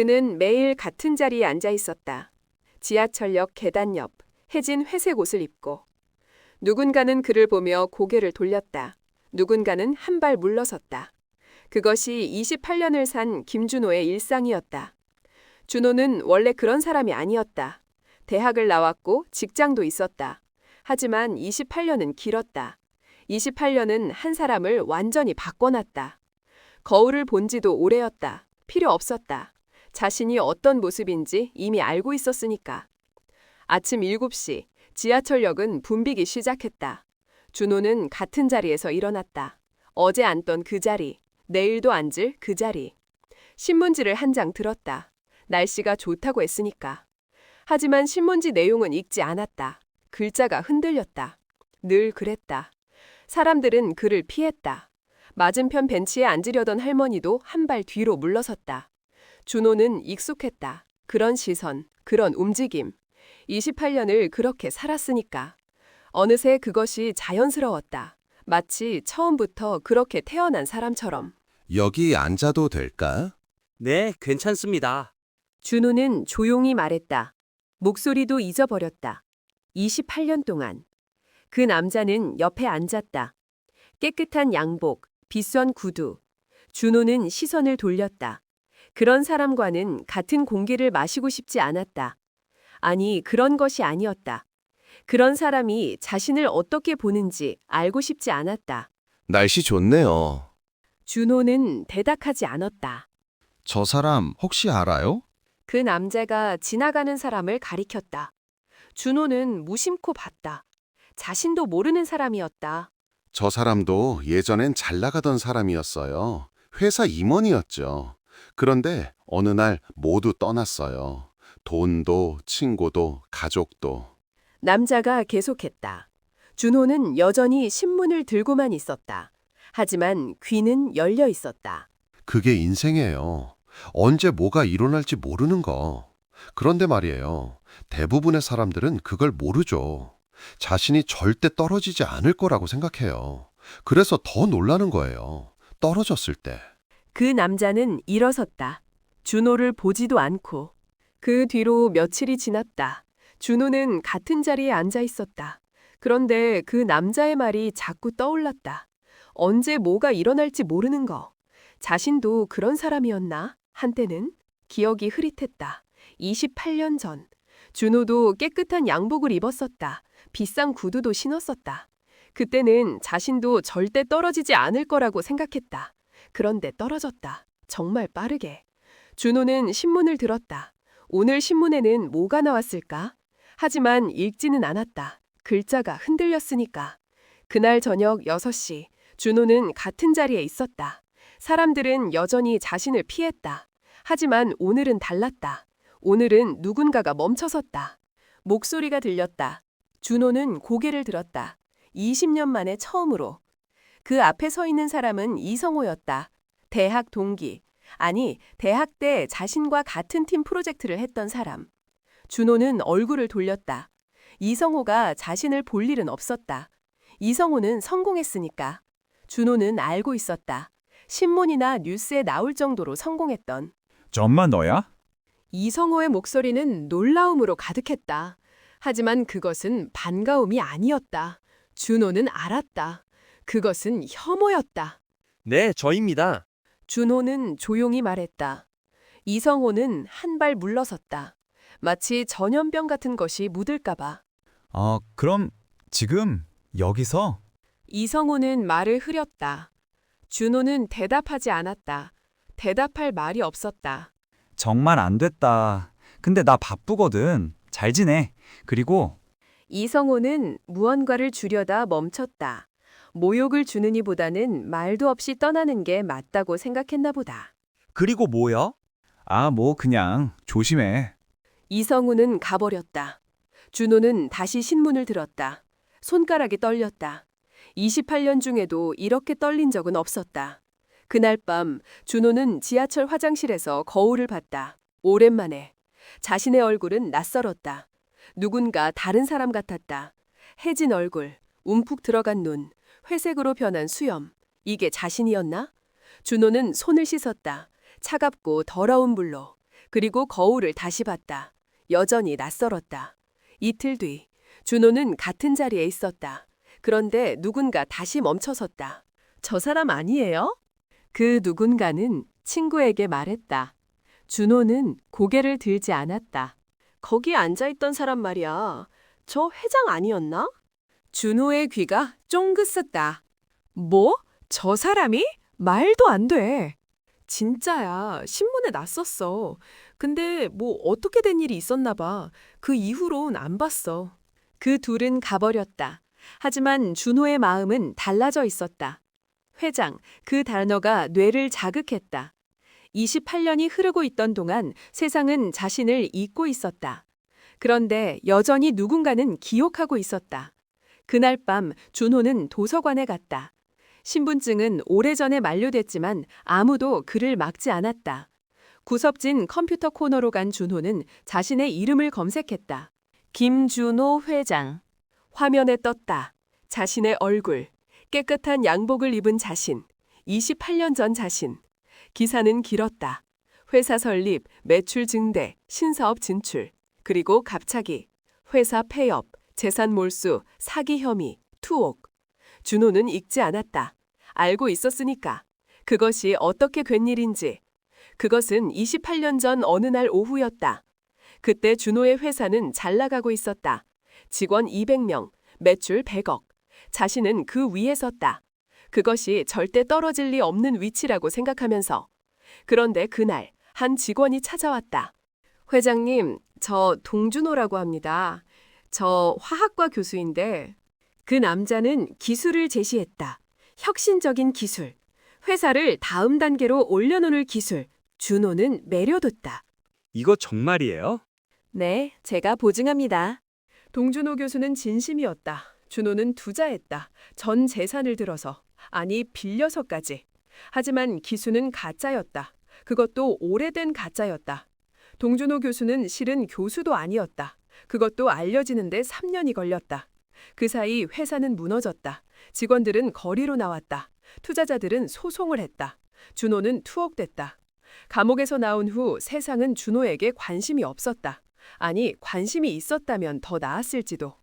그는 매일 같은 자리에 앉아 있었다. 지하철역 계단 옆 해진 회색 옷을 입고. 누군가는 그를 보며 고개를 돌렸다. 누군가는 한 발 물러섰다. 그것이 28년을 산 김준호의 일상이었다. 준호는 원래 그런 사람이 아니었다. 대학을 나왔고 직장도 있었다. 하지만 28년은 길었다. 28년은 한 사람을 완전히 바꿔놨다. 거울을 본 지도 오래였다. 필요 없었다. 자신이 어떤 모습인지 이미 알고 있었으니까. 아침 7시 지하철역은 붐비기 시작했다. 준호는 같은 자리에서 일어났다. 어제 앉던 그 자리, 내일도 앉을 그 자리. 신문지를 한 장 들었다. 날씨가 좋다고 했으니까. 하지만 신문지 내용은 읽지 않았다. 글자가 흔들렸다. 늘 그랬다. 사람들은 그를 피했다. 맞은편 벤치에 앉으려던 할머니도 한 발 뒤로 물러섰다. 준호는 익숙했다. 그런 시선, 그런 움직임. 28년을 그렇게 살았으니까. 어느새 그것이 자연스러웠다. 마치 처음부터 그렇게 태어난 사람처럼. 여기 앉아도 될까? 네, 괜찮습니다. 준호는 조용히 말했다. 목소리도 잊어버렸다. 28년 동안. 그 남자는 옆에 앉았다. 깨끗한 양복, 비싼 구두. 준호는 시선을 돌렸다. 그런 사람과는 같은 공기를 마시고 싶지 않았다. 아니, 그런 것이 아니었다. 그런 사람이 자신을 어떻게 보는지 알고 싶지 않았다. 날씨 좋네요. 준호는 대답하지 않았다. 저 사람 혹시 알아요? 그 남자가 지나가는 사람을 가리켰다. 준호는 무심코 봤다. 자신도 모르는 사람이었다. 저 사람도 예전엔 잘 나가던 사람이었어요. 회사 임원이었죠. 그런데 어느 날 모두 떠났어요. 돈도, 친구도, 가족도. 남자가 계속했다. 준호는 여전히 신문을 들고만 있었다. 하지만 귀는 열려 있었다. 그게 인생이에요. 언제 뭐가 일어날지 모르는 거. 그런데 말이에요. 대부분의 사람들은 그걸 모르죠. 자신이 절대 떨어지지 않을 거라고 생각해요. 그래서 더 놀라는 거예요. 떨어졌을 때. 그 남자는 일어섰다. 준호를 보지도 않고. 그 뒤로 며칠이 지났다. 준호는 같은 자리에 앉아 있었다. 그런데 그 남자의 말이 자꾸 떠올랐다. 언제 뭐가 일어날지 모르는 거. 자신도 그런 사람이었나? 한때는 기억이 흐릿했다. 28년 전. 준호도 깨끗한 양복을 입었었다. 비싼 구두도 신었었다. 그때는 자신도 절대 떨어지지 않을 거라고 생각했다. 그런데 떨어졌다. 정말 빠르게. 준호는 신문을 들었다. 오늘 신문에는 뭐가 나왔을까? 하지만 읽지는 않았다. 글자가 흔들렸으니까. 그날 저녁 6시, 준호는 같은 자리에 있었다. 사람들은 여전히 자신을 피했다. 하지만 오늘은 달랐다. 오늘은 누군가가 멈춰섰다. 목소리가 들렸다. 준호는 고개를 들었다. 20년 만에 처음으로. 그 앞에 서 있는 사람은 이성호였다. 대학 동기. 아니, 대학 때 자신과 같은 팀 프로젝트를 했던 사람. 준호는 얼굴을 돌렸다. 이성호가 자신을 볼 일은 없었다. 이성호는 성공했으니까. 준호는 알고 있었다. 신문이나 뉴스에 나올 정도로 성공했던. 정말 너야? 이성호의 목소리는 놀라움으로 가득했다. 하지만 그것은 반가움이 아니었다. 준호는 알았다. 그것은 혐오였다. 네, 저입니다. 준호는 조용히 말했다. 이성호는 한 발 물러섰다. 마치 전염병 같은 것이 묻을까봐. 그럼 지금 여기서? 이성호는 말을 흐렸다. 준호는 대답하지 않았다. 대답할 말이 없었다. 정말 안 됐다. 근데 나 바쁘거든. 잘 지내. 그리고 이성호는 무언가를 주려다 멈췄다. 모욕을 주느니보다는 말도 없이 떠나는 게 맞다고 생각했나 보다. 그리고 뭐야? 뭐 그냥 조심해. 이성우는 가버렸다. 준호는 다시 신문을 들었다. 손가락이 떨렸다. 28년 중에도 이렇게 떨린 적은 없었다. 그날 밤 준호는 지하철 화장실에서 거울을 봤다. 오랜만에. 자신의 얼굴은 낯설었다. 누군가 다른 사람 같았다. 해진 얼굴, 움푹 들어간 눈, 회색으로 변한 수염. 이게 자신이었나? 준호는 손을 씻었다. 차갑고 더러운 물로. 그리고 거울을 다시 봤다. 여전히 낯설었다. 이틀 뒤, 준호는 같은 자리에 있었다. 그런데 누군가 다시 멈춰섰다. 저 사람 아니에요? 그 누군가는 친구에게 말했다. 준호는 고개를 들지 않았다. 거기 앉아있던 사람 말이야. 저 회장 아니었나? 준호의 귀가 쫑긋었다. 뭐? 저 사람이? 말도 안 돼. 진짜야. 신문에 났었어. 근데 뭐 어떻게 된 일이 있었나 봐. 그 이후론 안 봤어. 그 둘은 가버렸다. 하지만 준호의 마음은 달라져 있었다. 회장, 그 단어가 뇌를 자극했다. 28년이 흐르고 있던 동안 세상은 자신을 잊고 있었다. 그런데 여전히 누군가는 기억하고 있었다. 그날 밤 준호는 도서관에 갔다. 신분증은 오래전에 만료됐지만 아무도 그를 막지 않았다. 구석진 컴퓨터 코너로 간 준호는 자신의 이름을 검색했다. 김준호 회장. 화면에 떴다. 자신의 얼굴, 깨끗한 양복을 입은 자신, 28년 전 자신. 기사는 길었다. 회사 설립, 매출 증대, 신사업 진출, 그리고 갑자기 회사 폐업, 재산 몰수, 사기 혐의, 투옥. 준호는 읽지 않았다. 알고 있었으니까. 그것이 어떻게 된 일인지. 그것은 28년 전 어느 날 오후였다. 그때 준호의 회사는 잘 나가고 있었다. 직원 200명, 매출 100억. 자신은 그 위에 섰다. 그것이 절대 떨어질 리 없는 위치라고 생각하면서. 그런데 그날 한 직원이 찾아왔다. 회장님, 저 동준호라고 합니다. 저 화학과 교수인데. 그 남자는 기술을 제시했다. 혁신적인 기술. 회사를 다음 단계로 올려놓을 기술. 준호는 매료됐다. 이거 정말이에요? 네, 제가 보증합니다. 동준호 교수는 진심이었다. 준호는 투자했다. 전 재산을 들어서. 아니, 빌려서까지. 하지만 기수는 가짜였다. 그것도 오래된 가짜였다. 동준호 교수는 실은 교수도 아니었다. 그것도 알려지는데 3년이 걸렸다. 그 사이 회사는 무너졌다. 직원들은 거리로 나왔다. 투자자들은 소송을 했다. 준호는 투옥됐다. 감옥에서 나온 후 세상은 준호에게 관심이 없었다. 아니, 관심이 있었다면 더 나았을지도.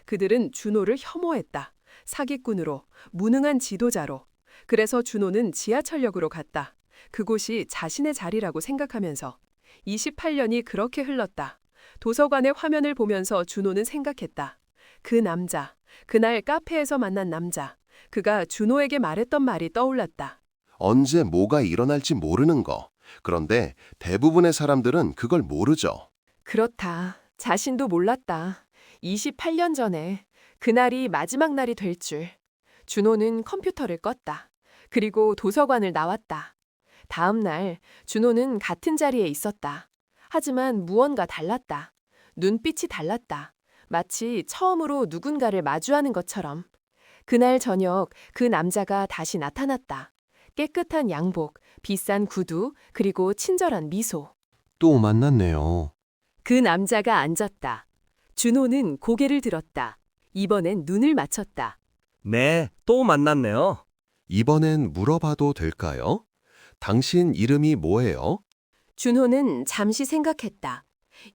그들은 준호를 혐오했다. 사기꾼으로, 무능한 지도자로. 그래서 준호는 지하철역으로 갔다. 그곳이 자신의 자리라고 생각하면서. 28년이 그렇게 흘렀다. 도서관의 화면을 보면서 준호는 생각했다. 그 남자, 그날 카페에서 만난 남자. 그가 준호에게 말했던 말이 떠올랐다. 언제 뭐가 일어날지 모르는 거. 그런데 대부분의 사람들은 그걸 모르죠. 그렇다. 자신도 몰랐다. 28년 전에 그날이 마지막 날이 될 줄. 준호는 컴퓨터를 껐다. 그리고 도서관을 나왔다. 다음 날 준호는 같은 자리에 있었다. 하지만 무언가 달랐다. 눈빛이 달랐다. 마치 처음으로 누군가를 마주하는 것처럼. 그날 저녁 그 남자가 다시 나타났다. 깨끗한 양복, 비싼 구두, 그리고 친절한 미소. 또 만났네요. 그 남자가 앉았다. 준호는 고개를 들었다. 이번엔 눈을 맞췄다. 네, 또 만났네요. 이번엔 물어봐도 될까요? 당신 이름이 뭐예요? 준호는 잠시 생각했다.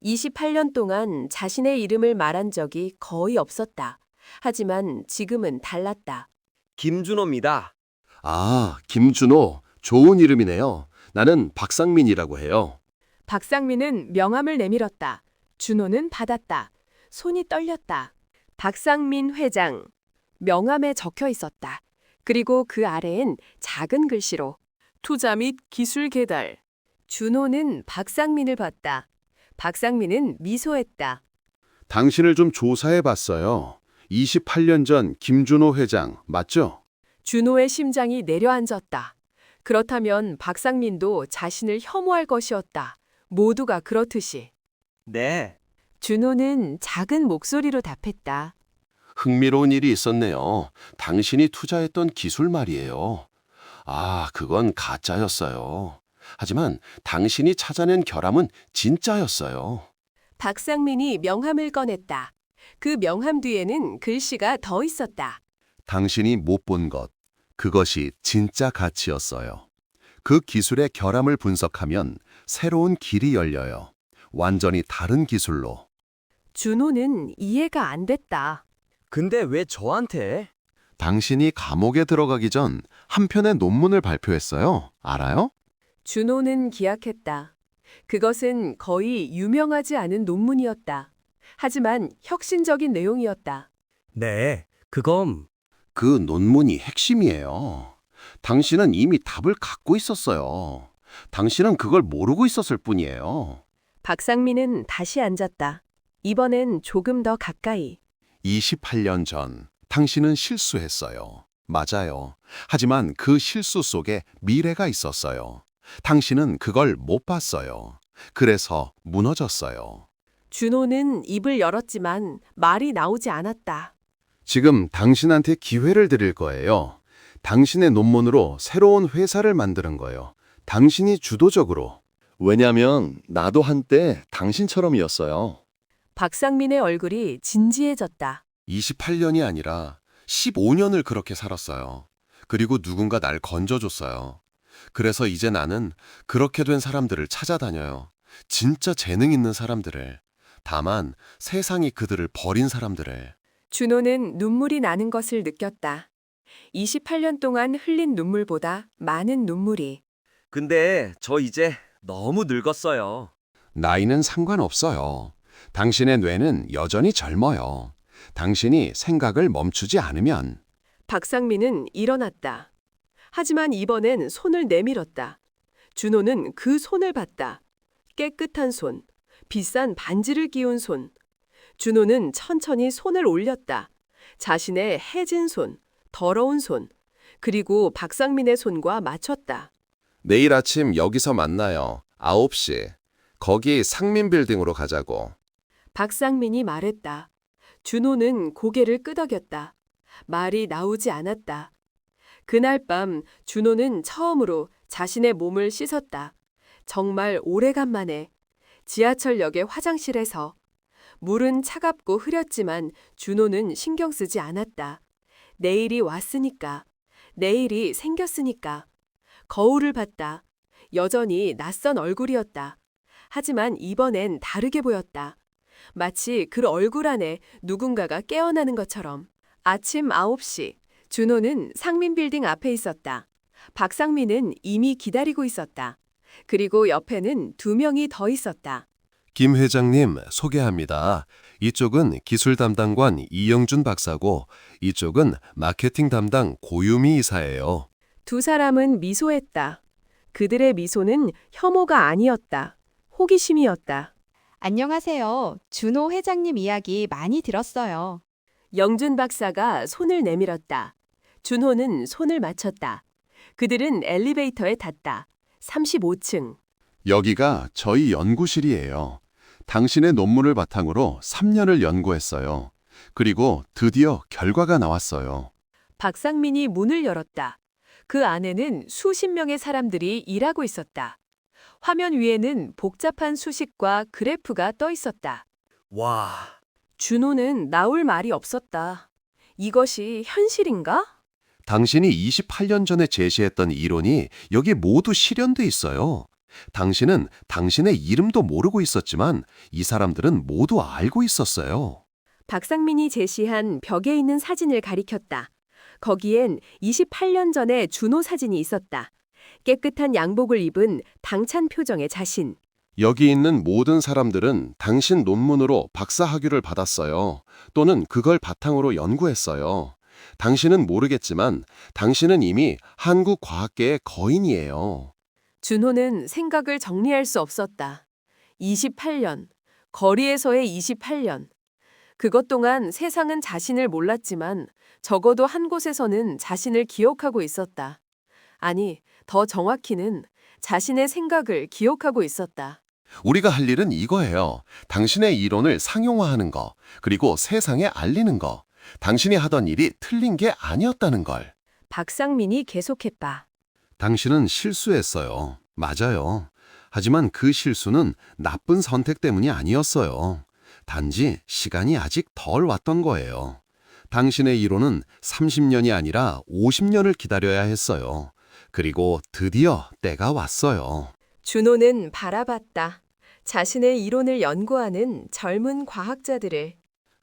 28년 동안 자신의 이름을 말한 적이 거의 없었다. 하지만 지금은 달랐다. 김준호입니다. 아, 김준호. 좋은 이름이네요. 나는 박상민이라고 해요. 박상민은 명함을 내밀었다. 준호는 받았다. 손이 떨렸다. 박상민 회장. 명함에 적혀 있었다. 그리고 그 아래엔 작은 글씨로 투자 및 기술 개달. 준호는 박상민을 봤다. 박상민은 미소했다. 당신을 좀 조사해 봤어요. 28년 전 김준호 회장 맞죠? 준호의 심장이 내려앉았다. 그렇다면 박상민도 자신을 혐오할 것이었다. 모두가 그렇듯이. 네. 준호는 작은 목소리로 답했다. 흥미로운 일이 있었네요. 당신이 투자했던 기술 말이에요. 아, 그건 가짜였어요. 하지만 당신이 찾아낸 결함은 진짜였어요. 박상민이 명함을 꺼냈다. 그 명함 뒤에는 글씨가 더 있었다. 당신이 못 본 것, 그것이 진짜 가치였어요. 그 기술의 결함을 분석하면 새로운 길이 열려요. 완전히 다른 기술로. 준호는 이해가 안 됐다. 근데 왜 저한테? 당신이 감옥에 들어가기 전 한 편의 논문을 발표했어요. 알아요? 준호는 기약했다. 그것은 거의 유명하지 않은 논문이었다. 하지만 혁신적인 내용이었다. 네, 그건 그 논문이 핵심이에요. 당신은 이미 답을 갖고 있었어요. 당신은 그걸 모르고 있었을 뿐이에요. 박상민은 다시 앉았다. 이번엔 조금 더 가까이. 28년 전 당신은 실수했어요. 맞아요. 하지만 그 실수 속에 미래가 있었어요. 당신은 그걸 못 봤어요. 그래서 무너졌어요. 준호는 입을 열었지만 말이 나오지 않았다. 지금 당신한테 기회를 드릴 거예요. 당신의 논문으로 새로운 회사를 만드는 거예요. 당신이 주도적으로. 왜냐면 나도 한때 당신처럼이었어요. 박상민의 얼굴이 진지해졌다. 28년이 아니라 15년을 그렇게 살았어요. 그리고 누군가 날 건져줬어요. 그래서 이제 나는 그렇게 된 사람들을 찾아다녀요. 진짜 재능 있는 사람들을. 다만 세상이 그들을 버린 사람들을. 준호는 눈물이 나는 것을 느꼈다. 28년 동안 흘린 눈물보다 많은 눈물이. 근데 저 이제 너무 늙었어요. 나이는 상관없어요. 당신의 뇌는 여전히 젊어요. 당신이 생각을 멈추지 않으면. 박상민은 일어났다. 하지만 이번엔 손을 내밀었다. 준호는 그 손을 봤다. 깨끗한 손, 비싼 반지를 끼운 손. 준호는 천천히 손을 올렸다. 자신의 해진 손, 더러운 손, 그리고 박상민의 손과 맞췄다. 내일 아침 여기서 만나요. 9시. 거기 상민빌딩으로 가자고. 박상민이 말했다. 준호는 고개를 끄덕였다. 말이 나오지 않았다. 그날 밤 준호는 처음으로 자신의 몸을 씻었다. 정말 오래간만에 지하철역의 화장실에서. 물은 차갑고 흐렸지만 준호는 신경 쓰지 않았다. 내일이 왔으니까. 내일이 생겼으니까. 거울을 봤다. 여전히 낯선 얼굴이었다. 하지만 이번엔 다르게 보였다. 마치 그 얼굴 안에 누군가가 깨어나는 것처럼. 아침 9시, 준호는 상민빌딩 앞에 있었다. 박상민은 이미 기다리고 있었다. 그리고 옆에는 2명이 더 있었다. 김 회장님 소개합니다. 이쪽은 기술 담당관 이영준 박사고 이쪽은 마케팅 담당 고유미 이사예요. 2 사람은 미소했다. 그들의 미소는 혐오가 아니었다. 호기심이었다. 안녕하세요. 준호 회장님 이야기 많이 들었어요. 영준 박사가 손을 내밀었다. 준호는 손을 맞췄다. 그들은 엘리베이터에 탔다. 35층. 여기가 저희 연구실이에요. 당신의 논문을 바탕으로 3년을 연구했어요. 그리고 드디어 결과가 나왔어요. 박상민이 문을 열었다. 그 안에는 수십 명의 사람들이 일하고 있었다. 화면 위에는 복잡한 수식과 그래프가 떠 있었다. 와, 준호는 나올 말이 없었다. 이것이 현실인가? 당신이 28년 전에 제시했던 이론이 여기 모두 실현돼 있어요. 당신은 당신의 이름도 모르고 있었지만 이 사람들은 모두 알고 있었어요. 박상민이 제시한 벽에 있는 사진을 가리켰다. 거기엔 28년 전의 준호 사진이 있었다. 깨끗한 양복을 입은 당찬 표정의 자신. 여기 있는 모든 사람들은 당신 논문으로 박사 학위를 받았어요. 또는 그걸 바탕으로 연구했어요. 당신은 모르겠지만 당신은 이미 한국 과학계의 거인이에요. 준호는 생각을 정리할 수 없었다. 28년, 거리에서의 28년. 그것 동안 세상은 자신을 몰랐지만 적어도 한 곳에서는 자신을 기억하고 있었다. 아니, 더 정확히는 자신의 생각을 기억하고 있었다. 우리가 할 일은 이거예요. 당신의 이론을 상용화하는 거, 그리고 세상에 알리는 거. 당신이 하던 일이 틀린 게 아니었다는 걸. 박상민이 계속했다. 당신은 실수했어요. 맞아요. 하지만 그 실수는 나쁜 선택 때문이 아니었어요. 단지 시간이 아직 덜 왔던 거예요. 당신의 이론은 30년이 아니라 50년을 기다려야 했어요. 그리고 드디어 때가 왔어요. 준호는 바라봤다. 자신의 이론을 연구하는 젊은 과학자들을.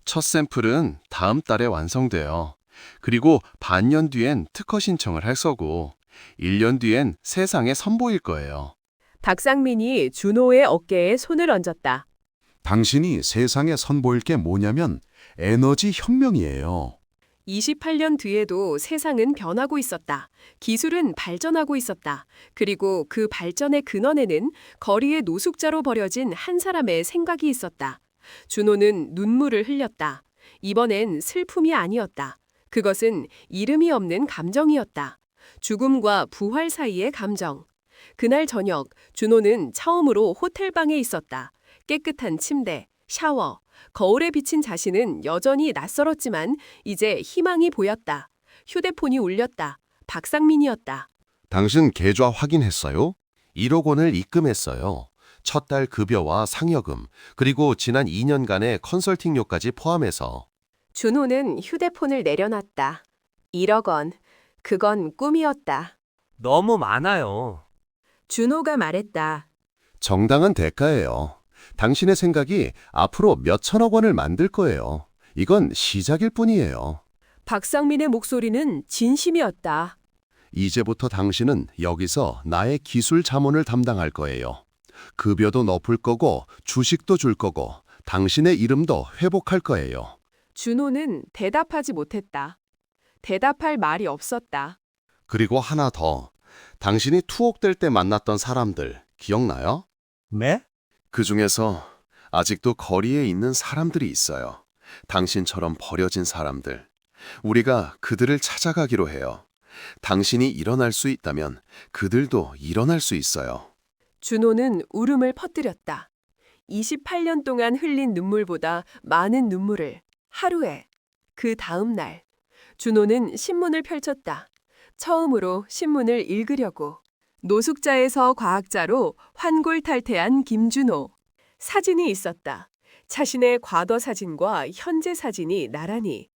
첫 샘플은 다음 달에 완성돼요. 그리고 반년 뒤엔 특허 신청을 할 거고, 1년 뒤엔 세상에 선보일 거예요. 박상민이 준호의 어깨에 손을 얹었다. 당신이 세상에 선보일 게 뭐냐면 에너지 혁명이에요. 28년 뒤에도 세상은 변하고 있었다. 기술은 발전하고 있었다. 그리고 그 발전의 근원에는 거리의 노숙자로 버려진 한 사람의 생각이 있었다. 준호는 눈물을 흘렸다. 이번엔 슬픔이 아니었다. 그것은 이름이 없는 감정이었다. 죽음과 부활 사이의 감정. 그날 저녁, 준호는 처음으로 호텔방에 있었다. 깨끗한 침대, 샤워, 거울에 비친 자신은 여전히 낯설었지만 이제 희망이 보였다. 휴대폰이 울렸다. 박상민이었다. 당신 계좌 확인했어요? 1억 원을 입금했어요. 첫 달 급여와 상여금, 그리고 지난 2년간의 컨설팅료까지 포함해서. 준호는 휴대폰을 내려놨다. 1억 원. 그건 꿈이었다. 너무 많아요. 준호가 말했다. 정당한 대가예요. 당신의 생각이 앞으로 몇 천억 원을 만들 거예요. 이건 시작일 뿐이에요. 박상민의 목소리는 진심이었다. 이제부터 당신은 여기서 나의 기술 자문을 담당할 거예요. 급여도 높을 거고 주식도 줄 거고 당신의 이름도 회복할 거예요. 준호는 대답하지 못했다. 대답할 말이 없었다. 그리고 하나 더. 당신이 투옥될 때 만났던 사람들 기억나요? 네? 그 중에서 아직도 거리에 있는 사람들이 있어요. 당신처럼 버려진 사람들. 우리가 그들을 찾아가기로 해요. 당신이 일어날 수 있다면 그들도 일어날 수 있어요. 준호는 울음을 퍼뜨렸다. 28년 동안 흘린 눈물보다 많은 눈물을 하루에. 그 다음 날 준호는 신문을 펼쳤다. 처음으로 신문을 읽으려고. 노숙자에서 과학자로 환골탈태한 김준호. 사진이 있었다. 자신의 과거 사진과 현재 사진이 나란히.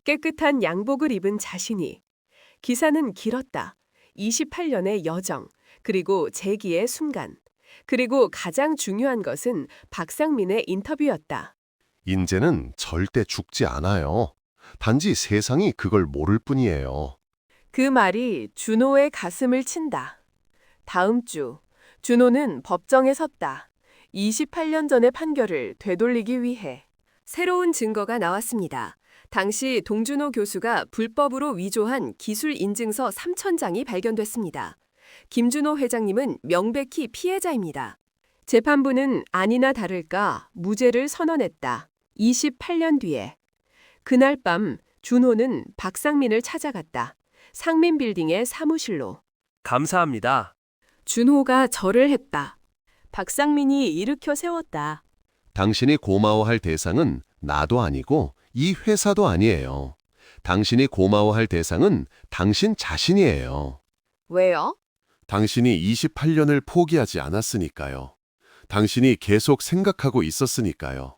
깨끗한 양복을 입은 자신이. 기사는 길었다. 28년의 여정, 그리고 재기의 순간. 그리고 가장 중요한 것은 박상민의 인터뷰였다. 인재는 절대 죽지 않아요. 단지 세상이 그걸 모를 뿐이에요. 그 말이 준호의 가슴을 친다. 다음 주, 준호는 법정에 섰다. 28년 전의 판결을 되돌리기 위해. 새로운 증거가 나왔습니다. 당시 동준호 교수가 불법으로 위조한 기술 인증서 3,000장이 발견됐습니다. 김준호 회장님은 명백히 피해자입니다. 재판부는 아니나 다를까 무죄를 선언했다. 28년 뒤에. 그날 밤 준호는 박상민을 찾아갔다. 상민빌딩의 사무실로. 감사합니다. 준호가 절을 했다. 박상민이 일으켜 세웠다. 당신이 고마워할 대상은 나도 아니고 이 회사도 아니에요. 당신이 고마워할 대상은 당신 자신이에요. 왜요? 당신이 28년을 포기하지 않았으니까요. 당신이 계속 생각하고 있었으니까요.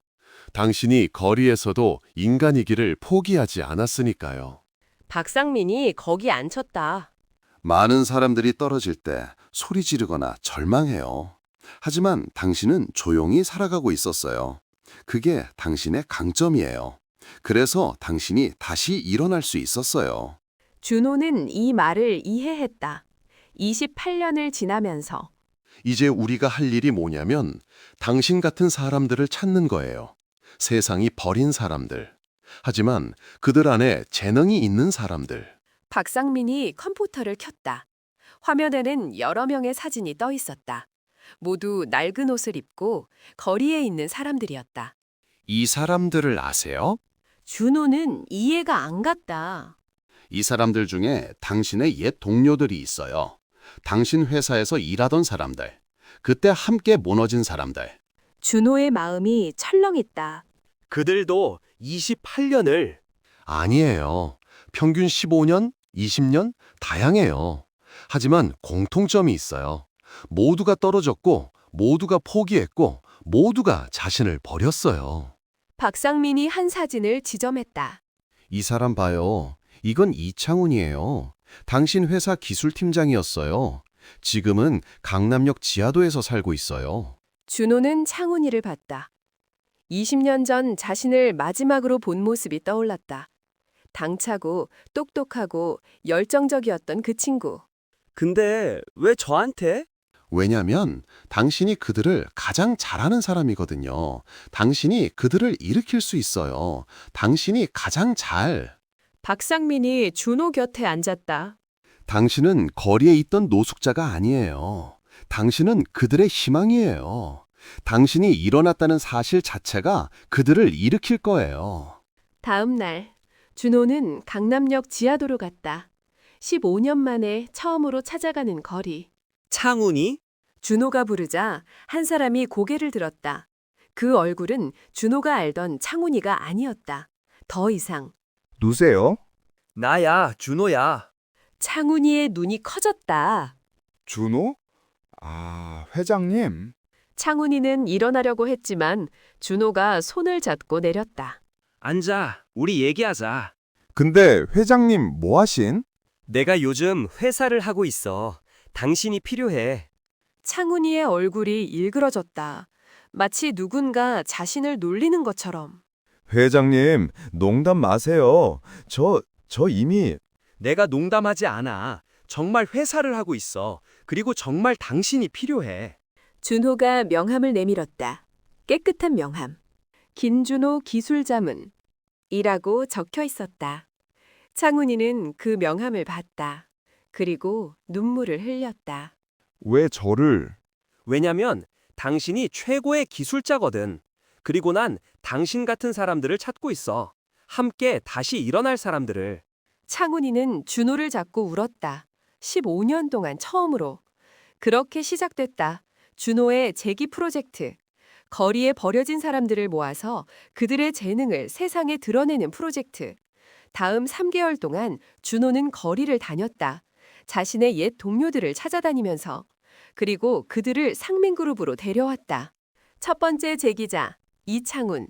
당신이 거리에서도 인간이기를 포기하지 않았으니까요. 박상민이 거기 앉혔다. 많은 사람들이 떨어질 때 소리 지르거나 절망해요. 하지만 당신은 조용히 살아가고 있었어요. 그게 당신의 강점이에요. 그래서 당신이 다시 일어날 수 있었어요. 준호는 이 말을 이해했다. 28년을 지나면서. 이제 우리가 할 일이 뭐냐면 당신 같은 사람들을 찾는 거예요. 세상이 버린 사람들. 하지만 그들 안에 재능이 있는 사람들. 박상민이 컴퓨터를 켰다. 화면에는 여러 명의 사진이 떠 있었다. 모두 낡은 옷을 입고 거리에 있는 사람들이었다. 이 사람들을 아세요? 준호는 이해가 안 갔다. 이 사람들 중에 당신의 옛 동료들이 있어요. 당신 회사에서 일하던 사람들. 그때 함께 무너진 사람들. 준호의 마음이 철렁했다. 그들도 28년을. 아니에요. 평균 15년, 20년? 다양해요. 하지만 공통점이 있어요. 모두가 떨어졌고, 모두가 포기했고, 모두가 자신을 버렸어요. 박상민이 한 사진을 지점했다. 이 사람 봐요. 이건 이창훈이에요. 당신 회사 기술팀장이었어요. 지금은 강남역 지하도에서 살고 있어요. 준호는 창훈이를 봤다. 20년 전 자신을 마지막으로 본 모습이 떠올랐다. 당차고 똑똑하고 열정적이었던 그 친구. 근데 왜 저한테? 왜냐면 당신이 그들을 가장 잘하는 사람이거든요. 당신이 그들을 일으킬 수 있어요. 당신이 가장 잘. 박상민이 준호 곁에 앉았다. 당신은 거리에 있던 노숙자가 아니에요. 당신은 그들의 희망이에요. 당신이 일어났다는 사실 자체가 그들을 일으킬 거예요. 다음 날 준호는 강남역 지하도로 갔다. 15년 만에 처음으로 찾아가는 거리. 창훈이? 준호가 부르자 한 사람이 고개를 들었다. 그 얼굴은 준호가 알던 창훈이가 아니었다. 더 이상. 누구세요? 나야, 준호야. 창훈이의 눈이 커졌다. 준호? 아, 회장님. 창훈이는 일어나려고 했지만 준호가 손을 잡고 내렸다. 앉아, 우리 얘기하자. 근데 회장님 뭐 하신? 내가 요즘 회사를 하고 있어. 당신이 필요해. 창훈이의 얼굴이 일그러졌다. 마치 누군가 자신을 놀리는 것처럼. 회장님, 농담 마세요. 저 이미 내가 농담하지 않아. 정말 회사를 하고 있어. 그리고 정말 당신이 필요해. 준호가 명함을 내밀었다. 깨끗한 명함. 김준호 기술자문. 이라고 적혀 있었다. 창훈이는 그 명함을 봤다. 그리고 눈물을 흘렸다. 왜 저를? 왜냐면 당신이 최고의 기술자거든. 그리고 난 당신 같은 사람들을 찾고 있어. 함께 다시 일어날 사람들을. 창훈이는 준호를 잡고 울었다. 15년 동안 처음으로. 그렇게 시작됐다. 준호의 재기 프로젝트. 거리에 버려진 사람들을 모아서 그들의 재능을 세상에 드러내는 프로젝트. 다음 3개월 동안 준호는 거리를 다녔다. 자신의 옛 동료들을 찾아다니면서. 그리고 그들을 상민그룹으로 데려왔다. 첫 번째 재기자 이창훈,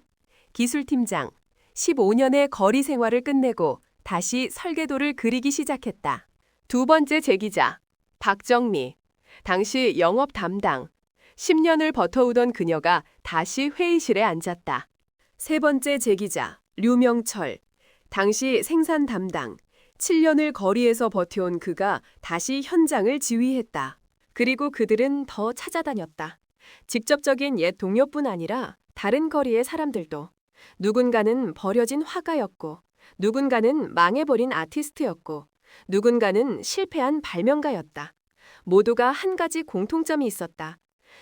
기술팀장. 15년의 거리 생활을 끝내고 다시 설계도를 그리기 시작했다. 두 번째 재기자 박정미. 당시 영업 담당. 10년을 버텨오던 그녀가 다시 회의실에 앉았다. 세 번째 재기자 류명철. 당시 생산 담당. 7년을 거리에서 버텨온 그가 다시 현장을 지휘했다. 그리고 그들은 더 찾아다녔다. 직접적인 옛 동료뿐 아니라 다른 거리의 사람들도. 누군가는 버려진 화가였고, 누군가는 망해버린 아티스트였고, 누군가는 실패한 발명가였다. 모두가 한 가지 공통점이 있었다.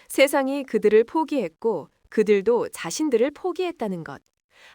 세상이 그들을 포기했고 그들도 자신들을 포기했다는 것.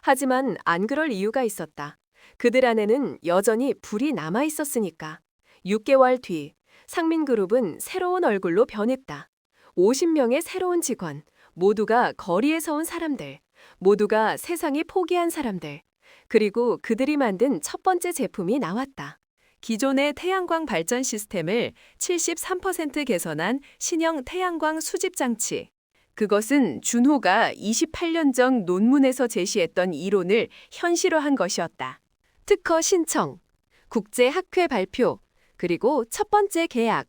하지만 안 그럴 이유가 있었다. 그들 안에는 여전히 불이 남아 있었으니까. 6개월 뒤 상민그룹은 새로운 얼굴로 변했다. 50명의 새로운 직원, 모두가 거리에서 온 사람들, 모두가 세상이 포기한 사람들. 그리고 그들이 만든 첫 번째 제품이 나왔다. 기존의 태양광 발전 시스템을 73% 개선한 신형 태양광 수집 장치. 그것은 준호가 28년 전 논문에서 제시했던 이론을 현실화한 것이었다. 특허 신청, 국제 학회 발표, 그리고 첫 번째 계약.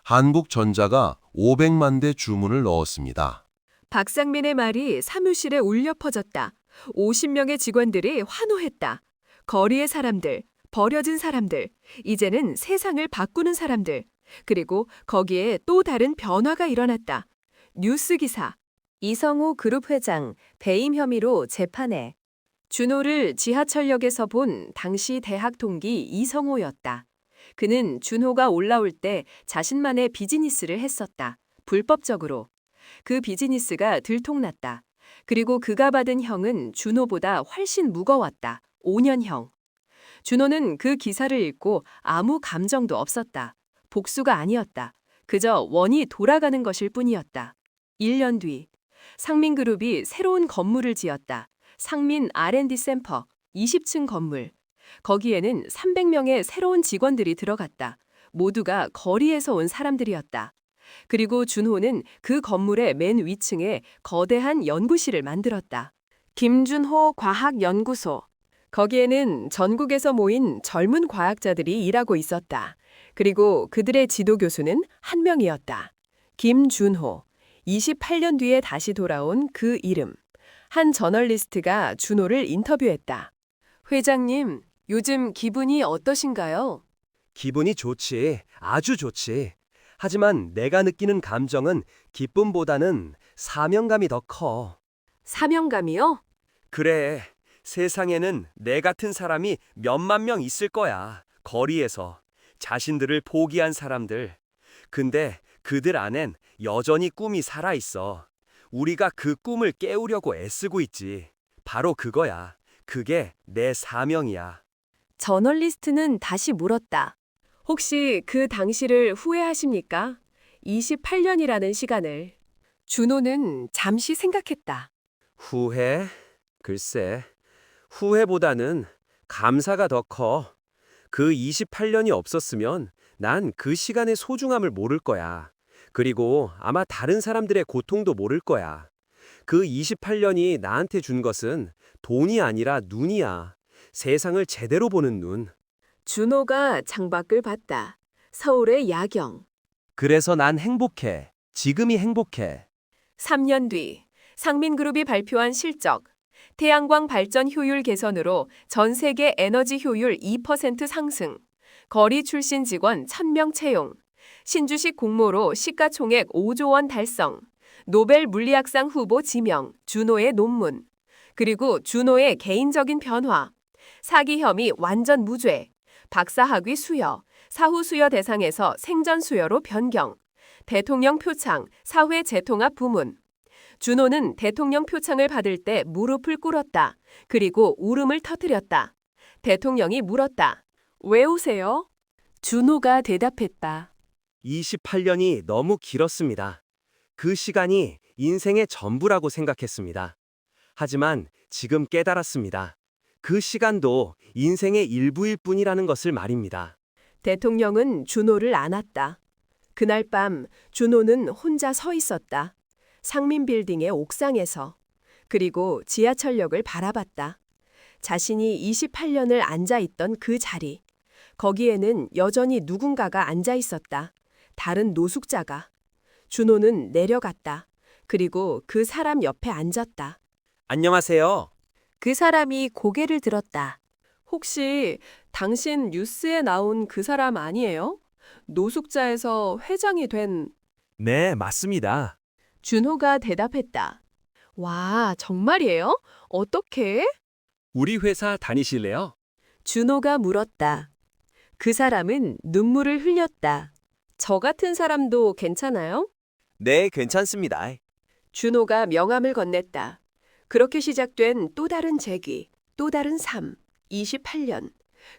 한국전자가 500만 대 주문을 넣었습니다. 박상민의 말이 사무실에 울려 퍼졌다. 50명의 직원들이 환호했다. 거리의 사람들, 버려진 사람들, 이제는 세상을 바꾸는 사람들. 그리고 거기에 또 다른 변화가 일어났다. 뉴스 기사. 이성우 그룹 회장 배임 혐의로 재판에. 준호를 지하철역에서 본 당시 대학 동기 이성호였다. 그는 준호가 올라올 때 자신만의 비즈니스를 했었다. 불법적으로. 그 비즈니스가 들통났다. 그리고 그가 받은 형은 준호보다 훨씬 무거웠다. 5년형. 준호는 그 기사를 읽고 아무 감정도 없었다. 복수가 아니었다. 그저 원이 돌아가는 것일 뿐이었다. 1년 뒤 상민그룹이 새로운 건물을 지었다. 상민 R&D 센터 20층 건물. 거기에는 300명의 새로운 직원들이 들어갔다. 모두가 거리에서 온 사람들이었다. 그리고 준호는 그 건물의 맨 위층에 거대한 연구실을 만들었다. 김준호 과학연구소. 거기에는 전국에서 모인 젊은 과학자들이 일하고 있었다. 그리고 그들의 지도 교수는 한 명이었다. 김준호. 28년 뒤에 다시 돌아온 그 이름. 한 저널리스트가 준호를 인터뷰했다. 회장님, 요즘 기분이 어떠신가요? 기분이 좋지. 아주 좋지. 하지만 내가 느끼는 감정은 기쁨보다는 사명감이 더 커. 사명감이요? 그래. 세상에는 내 같은 사람이 몇만 명 있을 거야. 거리에서. 자신들을 포기한 사람들. 근데 그들 안엔 여전히 꿈이 살아있어. 우리가 그 꿈을 깨우려고 애쓰고 있지. 바로 그거야. 그게 내 사명이야. 저널리스트는 다시 물었다. 혹시 그 당시를 후회하십니까? 28년이라는 시간을. 준호는 잠시 생각했다. 후회? 글쎄, 후회보다는 감사가 더 커. 그 28년이 없었으면 난 그 시간의 소중함을 모를 거야. 그리고 아마 다른 사람들의 고통도 모를 거야. 그 28년이 나한테 준 것은 돈이 아니라 눈이야. 세상을 제대로 보는 눈. 준호가 창밖을 봤다. 서울의 야경. 그래서 난 행복해. 지금이 행복해. 3년 뒤 상민그룹이 발표한 실적. 태양광 발전 효율 개선으로 전 세계 에너지 효율 2% 상승. 거리 출신 직원 1000명 채용. 신주식 공모로 시가총액 5조 원 달성. 노벨 물리학상 후보 지명. 준호의 논문. 그리고 준호의 개인적인 변화. 사기 혐의 완전 무죄. 박사학위 수여. 사후 수여 대상에서 생전 수여로 변경. 대통령 표창, 사회 재통합 부문. 준호는 대통령 표창을 받을 때 무릎을 꿇었다. 그리고 울음을 터뜨렸다. 대통령이 물었다. 왜 우세요? 준호가 대답했다. 28년이 너무 길었습니다. 그 시간이 인생의 전부라고 생각했습니다. 하지만 지금 깨달았습니다. 그 시간도 인생의 일부일 뿐이라는 것을 말입니다. 대통령은 준호를 안았다. 그날 밤 준호는 혼자 서 있었다. 상민빌딩의 옥상에서. 그리고 지하철역을 바라봤다. 자신이 28년을 앉아 있던 그 자리. 거기에는 여전히 누군가가 앉아 있었다. 다른 노숙자가. 준호는 내려갔다. 그리고 그 사람 옆에 앉았다. 안녕하세요. 그 사람이 고개를 들었다. 혹시 당신 뉴스에 나온 그 사람 아니에요? 노숙자에서 회장이 된. 네, 맞습니다. 준호가 대답했다. 와, 정말이에요? 어떻게? 우리 회사 다니실래요? 준호가 물었다. 그 사람은 눈물을 흘렸다. 저 같은 사람도 괜찮아요? 네, 괜찮습니다. 준호가 명함을 건넸다. 그렇게 시작된 또 다른 재기, 또 다른 삶, 28년.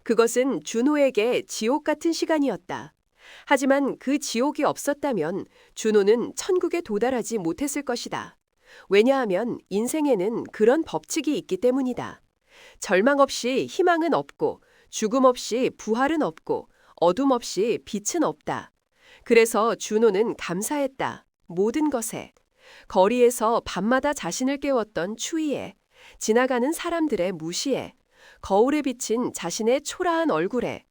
그것은 준호에게 지옥 같은 시간이었다. 하지만 그 지옥이 없었다면 준호는 천국에 도달하지 못했을 것이다. 왜냐하면 인생에는 그런 법칙이 있기 때문이다. 절망 없이 희망은 없고 죽음 없이 부활은 없고 어둠 없이 빛은 없다. 그래서 준호는 감사했다. 모든 것에. 거리에서 밤마다 자신을 깨웠던 추위에, 지나가는 사람들의 무시에, 거울에 비친 자신의 초라한 얼굴에.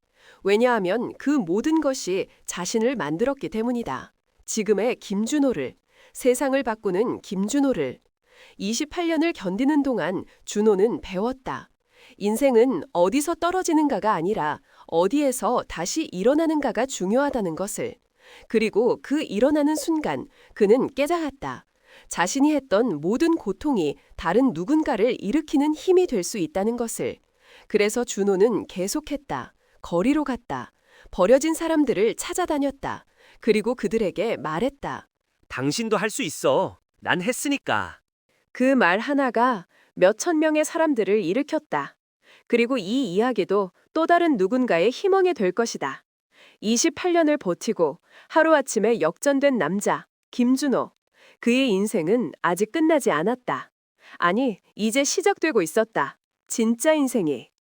왜냐하면 그 모든 것이 자신을 만들었기 때문이다. 지금의 김준호를, 세상을 바꾸는 김준호를. 28년을 견디는 동안 준호는 배웠다. 인생은 어디서 떨어지는가가 아니라 어디에서 다시 일어나는가가 중요하다는 것을. 그리고 그 일어나는 순간 그는 깨달았다. 자신이 했던 모든 고통이 다른 누군가를 일으키는 힘이 될 수 있다는 것을. 그래서 준호는 계속했다. 거리로 갔다. 버려진 사람들을 찾아다녔다. 그리고 그들에게 말했다. 당신도 할 수 있어. 난 했으니까. 그 말 하나가 몇천 명의 사람들을 일으켰다. 그리고 이 이야기도 또 다른 누군가의 희망이 될 것이다. 28년을 버티고 하루아침에 역전된 남자, 김준호. 그의 인생은 아직 끝나지 않았다. 아니, 이제 시작되고 있었다. 진짜 인생이.